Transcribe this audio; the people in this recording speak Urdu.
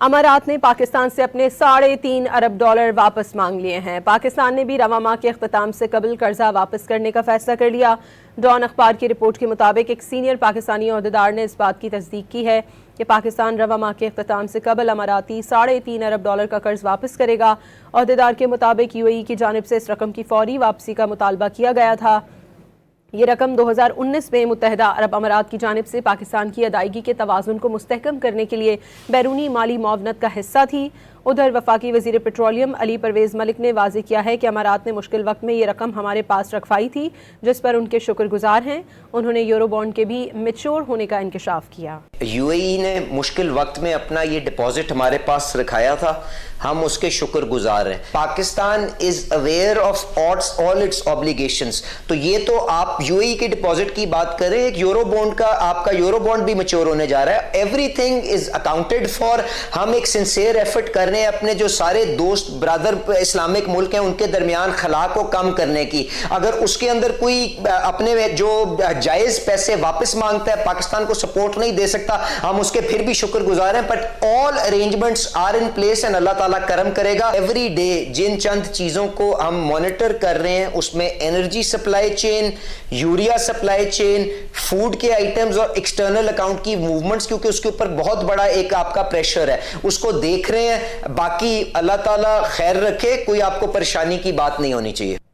امارات نے پاکستان سے اپنے $3.5 ارب واپس مانگ لیے ہیں۔ پاکستان نے بھی رواں ماہ کے اختتام سے قبل قرضہ واپس کرنے کا فیصلہ کر لیا۔ ڈان اخبار کی رپورٹ کے مطابق ایک سینئر پاکستانی عہدیدار نے اس بات کی تصدیق کی ہے کہ پاکستان رواں ماہ کے اختتام سے قبل اماراتی $3.5 ارب کا قرض واپس کرے گا۔ عہدیدار کے مطابق UAE کی جانب سے اس رقم کی فوری واپسی کا مطالبہ کیا گیا تھا۔ یہ رقم 2019 میں متحدہ عرب امارات کی جانب سے پاکستان کی ادائیگی کے توازن کو مستحکم کرنے کے لیے بیرونی مالی معاونت کا حصہ تھی۔ ادھر وفاقی وزیر پیٹرولیم علی پرویز ملک نے واضح کیا ہے کہ امارات نے مشکل وقت میں یہ رقم ہمارے پاس رکھوائی تھی، جس پر ان کے شکر گزار ہیں۔ انہوں نے یورو بانڈ کے بھی میچور ہونے کا انکشاف کیا۔ UAE نے مشکل وقت میں اپنا یہ ڈپازٹ ہمارے پاس رکھایا تھا، ہم اس کے شکر گزار ہیں۔ Pakistan is aware of all its obligations۔ تو یہ تو آپ UAE کے ڈپازٹ کی بات کریں، ایک یورو بانڈ کا، آپ کا یورو بانڈ بھی میچور ہونے جا رہا ہے۔ Every thing is accounted for. ہم ایک سنسیئر ایفرٹ کر رہے ہیں اپنے جو سارے دوست برادر اسلامک ملک ہیں ان کے درمیان خلا کو کم کرنے کی۔ اگر اس کے اندر کوئی اپنے جو جائز پیسے واپس مانگتا ہے، پاکستان کو سپورٹ نہیں دے سکتا، ہم اس کے پھر بھی شکر گزار ہیں، but all arrangements are in place and اللہ تعالیٰ کرم کرے گا۔ ایوری ڈے جن چند چیزوں کو ہم مانیٹر کر رہے ہیں اس میں energy supply chain, urea supply chain, food کے آئٹمز اور ایکسٹرنل اکاؤنٹ کی موومنٹس، کیونکہ اس کے اوپر بہت بڑا ایک آپ کا پریشر ہے، اس کو دیکھ رہے ہیں۔ باقی اللہ تعالیٰ خیر رکھے، کوئی آپ کو پریشانی کی بات نہیں ہونی چاہیے۔